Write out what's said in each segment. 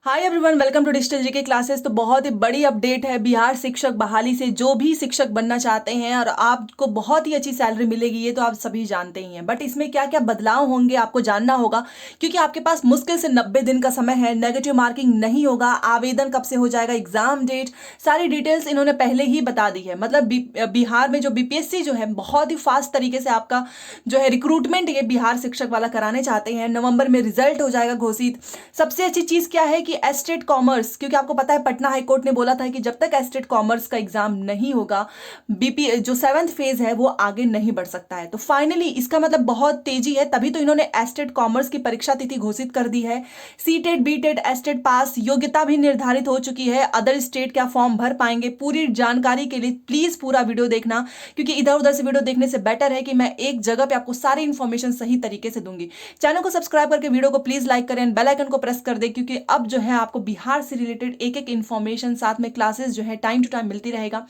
Hi everyone, welcome to digital GK classes. तो बहुत ही बड़ी अपडेट है बिहार शिक्षक बहाली से। जो भी शिक्षक बनना चाहते हैं और आपको बहुत ही अच्छी सैलरी मिलेगी, ये तो आप सभी जानते ही हैं। बट इसमें क्या क्या बदलाव होंगे आपको जानना होगा, क्योंकि आपके पास मुश्किल से 90 दिन का समय है। नेगेटिव मार्किंग नहीं होगा। आवेदन कब से हो जाएगा, एग्जाम डेट, सारी डिटेल्स इन्होंने पहले ही बता दी है। मतलब बिहार में जो बीपीएससी जो है बहुत ही फास्ट तरीके से आपका जो है रिक्रूटमेंट ये बिहार शिक्षक वाला कराने चाहते हैं। नवंबर में रिजल्ट हो जाएगा घोषित। सबसे अच्छी चीज क्या है कि एस्टेट कॉमर्स, क्योंकि आपको पता है पटना हाई कोर्ट ने बोला था कि जब तक एस्टेट कॉमर्स का एग्जाम नहीं होगा, बीपी जो 7th फेज है वो आगे नहीं बढ़ सकता है। तो फाइनली इसका मतलब बहुत तेजी है, तभी तो इन्होंने एस्टेट कॉमर्स की परीक्षा तिथि घोषित कर दी है। सीटेट बीटेट एस्टेट पास योग्यता भी निर्धारित हो चुकी है। अदर स्टेट क्या फॉर्म भर पाएंगे, पूरी जानकारी के लिए प्लीज पूरा वीडियो देखना, क्योंकि इधर उधर से वीडियो देखने से बेटर है कि मैं एक जगह पे आपको सारी इंफॉर्मेशन सही तरीके से दूंगी। चैनल को सब्सक्राइब करके वीडियो को प्लीज लाइक करें, बेल आइकन को प्रेस कर दे, क्योंकि अब जो है आपको बिहार से रिलेटेड एक एक इन्फॉर्मेशन साथ में क्लासेस जो है टाइम टू टाइम मिलती रहेगा।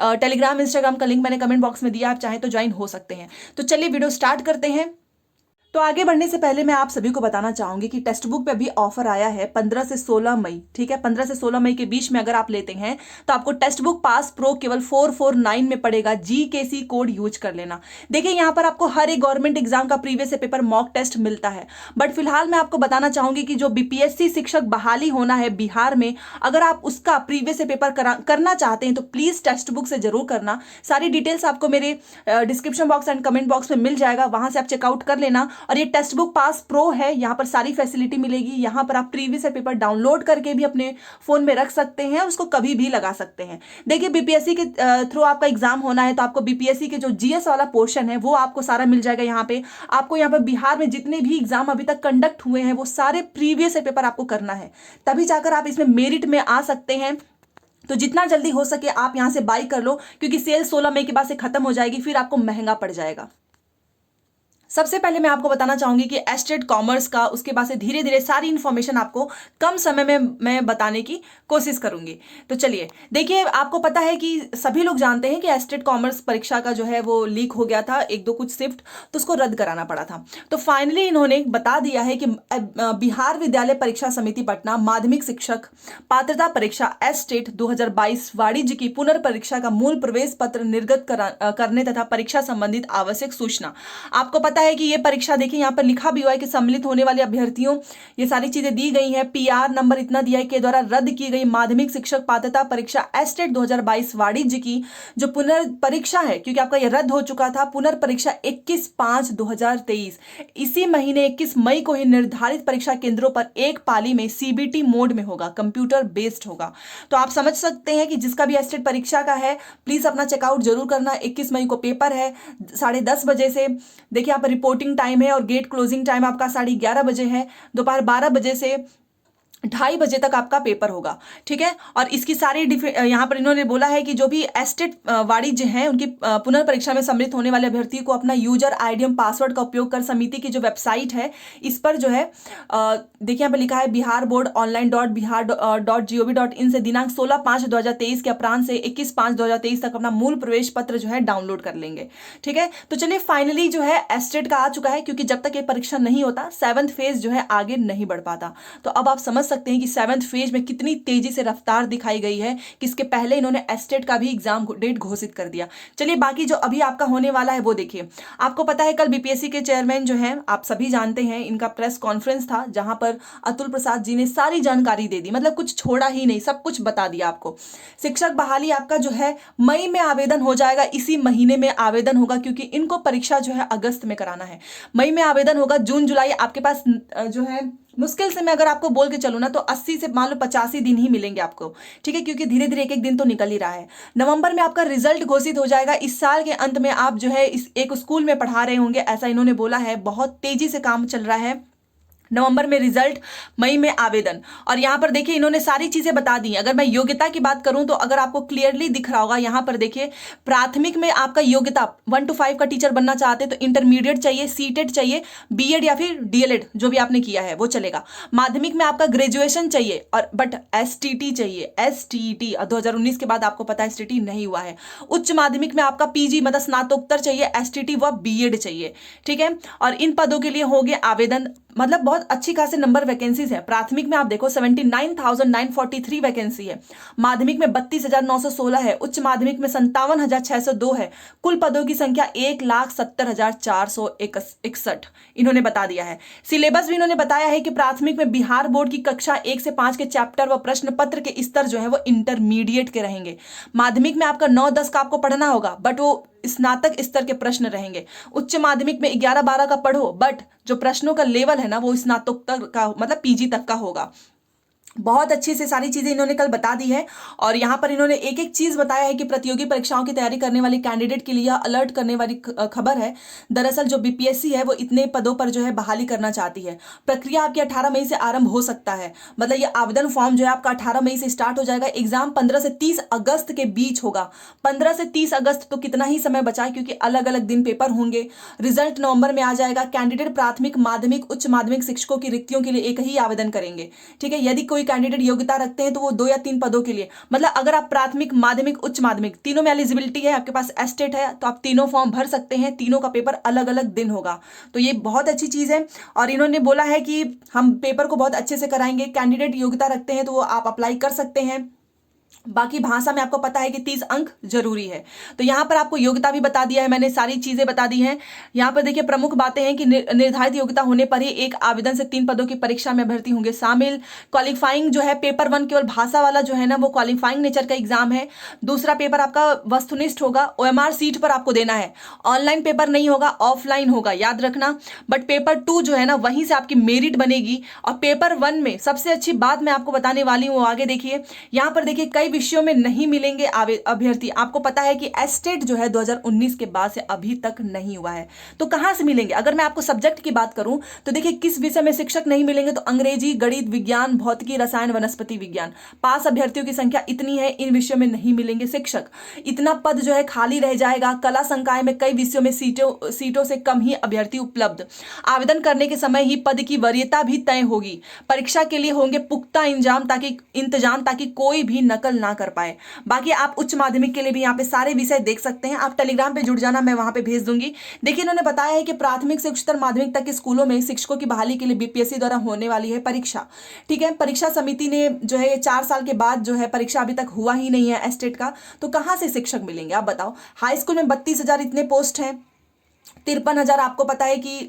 टेलीग्राम इंस्टाग्राम का लिंक मैंने कमेंट बॉक्स में दिया, आप चाहे तो ज्वाइन हो सकते हैं। तो चलिए वीडियो स्टार्ट करते हैं। तो आगे बढ़ने से पहले मैं आप सभी को बताना चाहूंगी कि टेक्स्ट बुक पे अभी ऑफर आया है 15 से 16 मई। ठीक है, 15 से 16 मई के बीच में अगर आप लेते हैं तो आपको टेक्स्ट बुक पास प्रो केवल 449 में पड़ेगा। जीकेसी कोड यूज कर लेना। देखिए यहाँ पर आपको हर एक गवर्नमेंट एग्जाम का प्रीवियस पेपर मॉक टेस्ट मिलता है। बट फिलहाल मैं आपको बताना चाहूंगी कि जो बीपीएससी शिक्षक बहाली होना है बिहार में, अगर आप उसका प्रीवियस पेपर करना चाहते हैं तो प्लीज टेक्स्ट बुक से जरूर करना। सारी डिटेल्स आपको मेरे description box and comment box में मिल जाएगा, वहां से आप चेकआउट कर लेना। और ये टेक्स्ट बुक पास प्रो है, यहाँ पर सारी फैसिलिटी मिलेगी। यहाँ पर आप प्रीवियस पेपर डाउनलोड करके भी अपने फोन में रख सकते हैं और उसको कभी भी लगा सकते हैं। देखिए बीपीएससी के थ्रू आपका एग्जाम होना है, तो आपको बीपीएससी के जो जीएस वाला पोर्शन है वो आपको सारा मिल जाएगा। यहाँ पे आपको यहाँ पर बिहार में जितने भी एग्जाम अभी तक कंडक्ट हुए हैं वो सारे प्रीवियस पेपर आपको करना है, तभी जाकर आप इसमें मेरिट में आ सकते हैं। तो जितना जल्दी हो सके आप यहां से बाई कर लो, क्योंकि सेल 16 मई के बाद से खत्म हो जाएगी, फिर आपको महंगा पड़ जाएगा। सबसे पहले मैं आपको बताना चाहूंगी कि एस्टेट कॉमर्स का, उसके बाद से धीरे धीरे सारी इंफॉर्मेशन आपको कम समय में मैं बताने की कोशिश करूंगी। तो चलिए देखिए, आपको पता है कि सभी लोग जानते हैं कि एस्टेट कॉमर्स परीक्षा का जो है वो लीक हो गया था, एक दो कुछ शिफ्ट, तो उसको रद्द कराना पड़ा था। तो फाइनली इन्होंने बता दिया है कि बिहार विद्यालय परीक्षा समिति पटना माध्यमिक शिक्षक पात्रता परीक्षा एस्टेट 2022 वाणिज्य की पुनर्परीक्षा का मूल प्रवेश पत्र निर्गत करने तथा परीक्षा संबंधित आवश्यक सूचना। आपको पता है कि ये परीक्षा, देखिए यहाँ पर लिखा भी हुआ है कि सम्मिलित होने वाले अभ्यर्थियों, ये सारी चीजें दी गई हैं। पीआर नंबर इतना दिया है के द्वारा रद्द की गई माध्यमिक शिक्षक पात्रता परीक्षा एस्टेट 2022 वाणिज्य की जो पुनर्परीक्षा है, क्योंकि आपका ये रद्द हो चुका था, पुनर्परीक्षा 21/5/2023 इसी महीने 21 मई को ही निर्धारित परीक्षा केंद्रों पर एक पाली में सीबीटी मोड में होगा, कंप्यूटर बेस्ड होगा। तो आप समझ सकते हैं कि जिसका भी एस्टेट परीक्षा का है प्लीज अपना चेकआउट जरूर करना। 21 मई को पेपर है 10:30 बजे से। देखिए यहाँ पर रिपोर्टिंग टाइम है और गेट क्लोजिंग टाइम आपका 11:30 बजे है। दोपहर 12 बजे से 2:30 बजे तक आपका पेपर होगा। ठीक है, और इसकी सारी यहाँ पर इन्होंने बोला है कि जो भी एस्टेट वाणिज्य हैं उनकी पुनर्परीक्षा में सम्मिलित होने वाले अभ्यर्थी को अपना यूजर आईडी एवं पासवर्ड का उपयोग कर समिति की जो वेबसाइट है इस पर जो है देखिए यहाँ पर लिखा है बिहार बोर्ड online.bihar.gov.in से दिनांक 16/5/2023 के अपराह्न से 21/5/2023 तक अपना मूल प्रवेश पत्र जो है डाउनलोड कर लेंगे। ठीक है, तो चलिए फाइनली जो है एस्टेट का आ चुका है, क्योंकि जब तक ये परीक्षा नहीं होता 7th फेज जो है आगे नहीं बढ़ पाता। तो अब आप समझ सकते हैं कि 7th फेज में कितनी तेजी से रफ्तार दिखाई गई है कि इसके पहले इन्होंने एस्टेट का भी एग्जाम डेट घोषित कर दिया। चलिए बाकी जो अभी आपका होने वाला है वो देखिए। आपको पता है कल बीपीएससी के चेयरमैन जो हैं, आप सभी जानते हैं, इनका प्रेस कॉन्फ्रेंस था जहां पर अतुल प्रसाद जी ने सारी जानकारी दे दी, मतलब कुछ छोड़ा ही नहीं, सब कुछ बता दिया आपको। शिक्षक बहाली आपका जो है मई में आवेदन हो जाएगा, इसी महीने में आवेदन होगा, क्योंकि इनको परीक्षा जो है अगस्त में कराना है। मई में आवेदन होगा, जून जुलाई आपके पास जो है मुश्किल से मैं अगर आपको बोल के चलूं ना तो 80 से मान लो 85 दिन ही मिलेंगे आपको। ठीक है, क्योंकि धीरे धीरे एक एक दिन तो निकल ही रहा है। नवंबर में आपका रिजल्ट घोषित हो जाएगा। इस साल के अंत में आप जो है इस एक स्कूल में पढ़ा रहे होंगे, ऐसा इन्होंने बोला है। बहुत तेजी से काम चल रहा है। नवंबर में रिजल्ट, मई में आवेदन। और यहाँ पर देखिए इन्होंने सारी चीजें बता दी। अगर मैं योग्यता की बात करूं तो अगर आपको क्लियरली दिख रहा होगा यहाँ पर देखिए, प्राथमिक में आपका योग्यता 1 to 5 का टीचर बनना चाहते तो इंटरमीडिएट चाहिए, सीटेट चाहिए, बीएड या फिर डीएलएड जो भी आपने किया है वो चलेगा। माध्यमिक में आपका ग्रेजुएशन चाहिए, और बट एसटीटी चाहिए, एसटीटी 2019 के बाद आपको पता है एसटीटी नहीं हुआ है। उच्च माध्यमिक में आपका पीजी मतलब स्नातकोत्तर चाहिए, एसटीटी व बीएड चाहिए। ठीक है, और इन पदों के लिए होंगे आवेदन, मतलब बहुत बहुत अच्छी खासे नंबर वैकेंसीज है। प्राथमिक में आप देखो 79,943 वैकेंसी है, माध्यमिक में 32,916 है, उच्च माध्यमिक में 57,602 है। कुल पदों की संख्या 1,70,461 इन्होंने बता दिया है। सिलेबस भी इन्होंने बताया है कि प्राथमिक में बिहार बोर्ड की कक्षा 1 से 5 के चैप्टर व प्रश्न पत्र के स्तर जो है वो इंटरमीडिएट के रहेंगे। माध्यमिक में आपका 9-10 का आपको पढ़ना होगा, बट वो स्नातक स्तर के प्रश्न रहेंगे। उच्च माध्यमिक में 11-12 का पढ़ो, बट जो प्रश्नों का लेवल है ना वो स्नातकोत्तर का मतलब पीजी तक का होगा। बहुत अच्छी से सारी चीजें इन्होंने कल बता दी है। और यहाँ पर इन्होंने एक एक चीज बताया है कि प्रतियोगी परीक्षाओं की तैयारी करने वाले कैंडिडेट के लिए अलर्ट करने वाली खबर है। दरअसल जो बीपीएससी है वो इतने पदों पर जो है बहाली करना चाहती है। प्रक्रिया आपकी 18 मई से आरंभ हो सकता है, मतलब ये आवेदन फॉर्म जो है आपका 18 मई से स्टार्ट हो जाएगा। एग्जाम 15 से 30 अगस्त के बीच होगा। 15 से 30 अगस्त तो कितना ही समय बचा है, क्योंकि अलग अलग दिन पेपर होंगे। रिजल्ट नवंबर में आ जाएगा। कैंडिडेट प्राथमिक, माध्यमिक, उच्च माध्यमिक शिक्षकों की रिक्तियों के लिए एक ही आवेदन करेंगे। ठीक है, यदि कोई कैंडिडेट योग्यता रखते हैं तो वो 2 या 3 पदों के लिए, मतलब अगर आप प्राथमिक, माध्यमिक, उच्च माध्यमिक तीनों में एलिजिबिलिटी है, आपके पास एस्टेट है, तो आप तीनों फॉर्म भर सकते हैं। तीनों का पेपर अलग अलग दिन होगा, तो ये बहुत अच्छी चीज है। और इन्होंने बोला है कि हम पेपर को बहुत अच्छे से कराएंगे। कैंडिडेट योग्यता रखते हैं तो वो आप अप्लाई कर सकते हैं। बाकी भाषा में आपको पता है कि 30 अंक जरूरी है। तो यहां पर आपको योग्यता भी बता दिया है मैंने, सारी चीजें बता दी हैं। यहां पर देखिए प्रमुख बातें हैं कि निर्धारित योग्यता होने पर ही एक आवेदन से 3 पदों की परीक्षा में अभ्यर्थी होंगे शामिल। क्वालिफाइंग जो है पेपर 1 केवल भाषा वाला जो है ना वो क्वालिफाइंग नेचर का एग्जाम है। दूसरा पेपर आपका वस्तुनिष्ठ होगा, OMR सीट पर आपको देना है। ऑनलाइन पेपर नहीं होगा, ऑफलाइन होगा, याद रखना। बट पेपर 2 जो है ना वहीं से आपकी मेरिट बनेगी। और पेपर 1 में सबसे अच्छी बात मैं आपको बताने वाली हूँ, आगे देखिए। यहां पर देखिए कई विषयों में नहीं मिलेंगे अभ्यर्थी। आपको पता है कि एस्टेट जो है 2019 के बाद से अभी तक नहीं हुआ है, तो कहां से मिलेंगे? अगर मैं आपको सब्जेक्ट की बात करूं तो देखिए किस विषय में शिक्षक नहीं मिलेंगे, तो अंग्रेजी, गणित, विज्ञान, भौतिकी, रसायन, वनस्पति विज्ञान। पास अभ्यर्थियों की संख्या इतनी है, इन विषयों में नहीं मिलेंगे शिक्षक। इतना पद जो है खाली रह जाएगा। कला संकाय में कई विषयों में सीटों से कम ही अभ्यर्थी उपलब्ध। आवेदन करने के समय ही पद की वरीयता भी तय होगी। परीक्षा के लिए होंगे पुख्ता इंतजाम ताकि कोई भी नकल ना कर पाए। बाकी आप उच्च माध्यमिक के लिए भी यहाँ पे सारे विषय देख सकते हैं। आप टेलीग्राम पे जुड़ जाना, मैं वहां पे भेज दूंगी। देखिए इन्होंने बताया है कि प्राथमिक से उच्चतर माध्यमिक तक के स्कूलों में शिक्षकों की बहाली के लिए बीपीएससी द्वारा होने वाली है परीक्षा। ठीक है, परीक्षा समिति ने जो है 4 साल के बाद जो है परीक्षा अभी तक हुआ ही नहीं है एस्टेट का, तो कहां से शिक्षक मिलेंगे आप बताओ? हाई स्कूल में 32,000 इतने पोस्ट हैं। 53,000 आपको पता है कि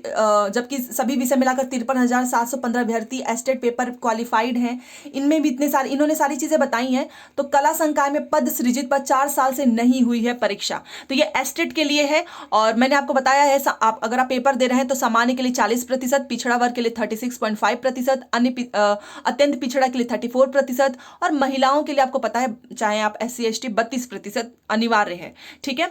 जबकि सभी विषय मिलाकर 53,715 अभ्यर्थी एस्टेट पेपर क्वालिफाइड हैं। इनमें भी इन्होंने सारी चीजें बताई हैं। तो कला संकाय में पद सृजित पर 4 साल से नहीं हुई है परीक्षा, तो ये एस्टेट के लिए है। और मैंने आपको बताया है आप अगर आप पेपर दे रहे हैं तो सामान्य के लिए 40%, पिछड़ा वर्ग के लिए 36.5%, अन्य अत्यंत पिछड़ा के लिए 34%, और महिलाओं के लिए आपको पता है चाहे आप SC ST 32% अनिवार्य है। ठीक है,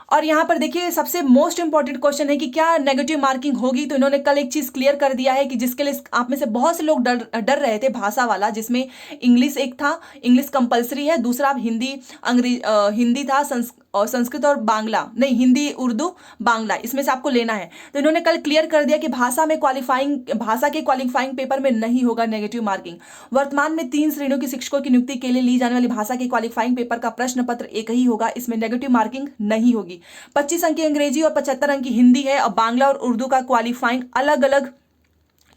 और यहाँ पर देखिए सबसे मोस्ट इंपॉर्टेंट क्वेश्चन है कि क्या नेगेटिव मार्किंग होगी। तो इन्होंने कल एक चीज क्लियर कर दिया है कि जिसके लिए आप में से बहुत से लोग डर रहे थे भाषा वाला, जिसमें इंग्लिश एक था, इंग्लिश कंपलसरी है। दूसरा हिंदी, हिंदी था, और संस्कृत और बांग्ला नहीं, हिंदी, उर्दू, बांग्ला, इसमें से आपको लेना है। तो इन्होंने कल क्लियर कर दिया कि भाषा के क्वालिफाइंग पेपर में नहीं होगा नेगेटिव मार्किंग। वर्तमान में 3 श्रेणियों की शिक्षकों की नियुक्ति के लिए ली जाने वाली भाषा के क्वालिफाइंग पेपर का प्रश्न पत्र एक ही होगा, इसमें नेगेटिव मार्किंग नहीं होगी। 25 अंक की अंग्रेजी और 75 अंक की हिंदी है, और बांग्ला और उर्दू का क्वालिफाइंग अलग अलग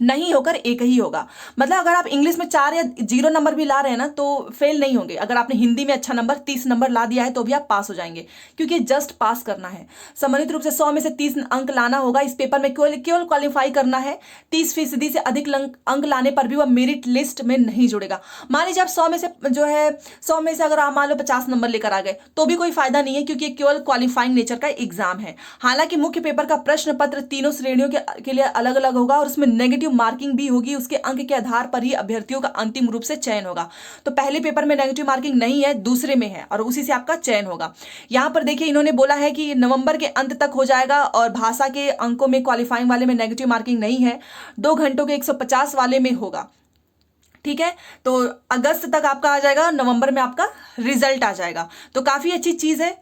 नहीं होकर एक ही होगा। मतलब अगर आप इंग्लिश में 4 या 0 नंबर भी ला रहे हैं ना तो फेल नहीं होंगे। अगर आपने हिंदी में अच्छा नंबर 30 नंबर ला दिया है तो भी आप पास हो जाएंगे, क्योंकि जस्ट पास करना है। सम्मानित रूप से 100 में से 30 अंक लाना होगा। इस पेपर में केवल क्वालिफाई करना है। 30% से अधिक अंक लाने पर भी वह मेरिट लिस्ट में नहीं जुड़ेगा। मान लीजिए आप 100 में से जो है 100 में से अगर आप मान लो 50 नंबर लेकर आ गए तो भी कोई फायदा नहीं है, क्योंकि केवल क्वालिफाइंग नेचर का एग्जाम है। हालांकि मुख्य पेपर का प्रश्न पत्र तीनों श्रेणियों के लिए अलग अलग होगा, और उसमें नेगेटिव मार्किंग भी होगी। उसके अंक के आधार पर ही अभ्यर्थियों का अंतिम रूप से चयन होगा। तो पहले पेपर में नेगेटिव मार्किंग नहीं है, दूसरे में है, और उसी से आपका चयन होगा। यहां पर देखिए इन्होंने बोला है कि नवंबर के अंत तक हो जाएगा, और भाषा के अंकों में क्वालिफाइंग वाले में नेगेटिव मार्किंग नहीं है। 2 घंटों के 150 वाले में होगा। ठीक है, तो अगस्त तक आपका आ जाएगा, नवंबर में आपका रिजल्ट आ जाएगा। तो काफी अच्छी चीज है।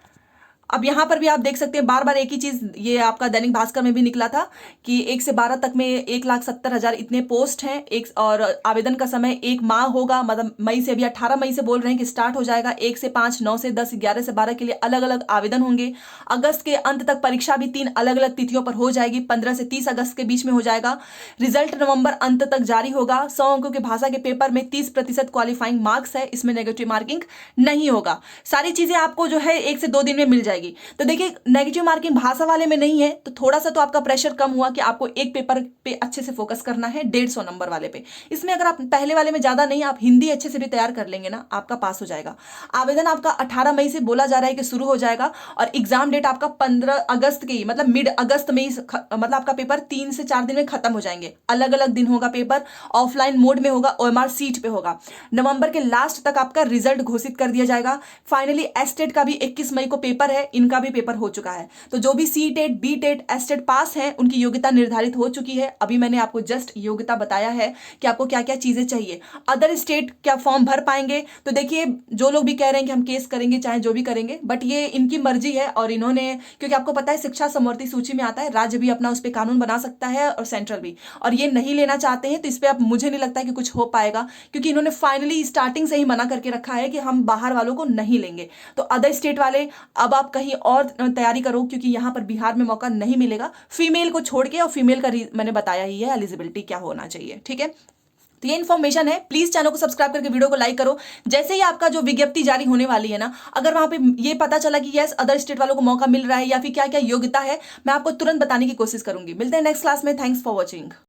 अब यहाँ पर भी आप देख सकते हैं बार बार एक ही चीज, ये आपका दैनिक भास्कर में भी निकला था कि 1 से 12 तक में 1,70,000 इतने पोस्ट हैं, एक और आवेदन का समय 1 माह होगा, मतलब मई से, अभी 18 मई से बोल रहे हैं कि स्टार्ट हो जाएगा। 1 से 5, 9 से 10, 11 से 12 के लिए अलग अलग आवेदन होंगे। अगस्त के अंत तक परीक्षा भी 3 अलग अलग तिथियों पर हो जाएगी, 15 से 30 अगस्त के बीच में हो जाएगा। रिजल्ट नवंबर अंत तक जारी होगा। 100 अंकों के भाषा के पेपर में 30% क्वालिफाइंग मार्क्स है, इसमें नेगेटिव मार्किंग नहीं होगा। सारी चीजें आपको जो है 1 से 2 दिन में मिल जाएगी। तो देखिए, नेगेटिव मार्किंग भाषा वाले में नहीं है, तो थोड़ा सा तो आपका प्रेशर कम हुआ कि आपको एक पेपर पे अच्छे से फोकस करना है 150 नंबर वाले पे। इसमें अगर आप पहले वाले में ज्यादा नहीं, आप हिंदी अच्छे से भी तैयार कर लेंगे ना, आपका पास हो जाएगा। आवेदन आपका 18 मई से बोला जा रहा है कि शुरू हो जाएगा, और एग्जाम डेट आपका 15 अगस्त की, मतलब मिड अगस्त में ही, मतलब आपका पेपर 3 से 4 दिन में खत्म हो जाएंगे। अलग अलग दिन होगा पेपर, ऑफलाइन मोड में होगा, OMR सीट पे होगा। नवंबर के लास्ट तक आपका रिजल्ट घोषित कर दिया जाएगा। फाइनली एस्टेट का भी 21 मई को पेपर है, इनका भी पेपर हो चुका है। तो जो भी CTET, BTET, STET pass है, उनकी योग्यता निर्धारित हो चुकी है। अभी मैंने आपको जस्ट योग्यता बताया है कि आपको क्या क्या चीजें चाहिए। अदर स्टेट क्या फॉर्म भर पाएंगे? तो देखिए, जो लोग भी कह रहे हैं कि हम केस करेंगे, चाहे जो भी करेंगे, बट ये इनकी मर्जी है। और इन्होंने, क्योंकि आपको पता है शिक्षा समवर्ती सूची में आता है, राज्य भी अपना उस पर कानून बना सकता है और सेंट्रल भी, और ये नहीं लेना चाहते हैं, तो इस पर अब मुझे नहीं लगता है कि कुछ हो पाएगा, क्योंकि इन्होंने फाइनली स्टार्टिंग से ही मना करके रखा है कि हम बाहर वालों को नहीं लेंगे। तो अदर स्टेट वाले, अब आप कहीं और तैयारी करो, क्योंकि यहां पर बिहार में मौका नहीं मिलेगा फीमेल को छोड़ के। और फीमेल का मैंने बताया ही है एलिजिबिलिटी क्या होना चाहिए, ठीक है। तो ये इन्फॉर्मेशन है। प्लीज चैनल को सब्सक्राइब करके वीडियो को लाइक करो। जैसे ही आपका जो विज्ञप्ति जारी होने वाली है ना, अगर वहां पे ये पता चला कि यस अदर स्टेट वालों को मौका मिल रहा है या फिर क्या क्या योग्यता है, मैं आपको तुरंत बताने की कोशिश करूंगी। मिलते हैं नेक्स्ट क्लास में। Thanks for watching.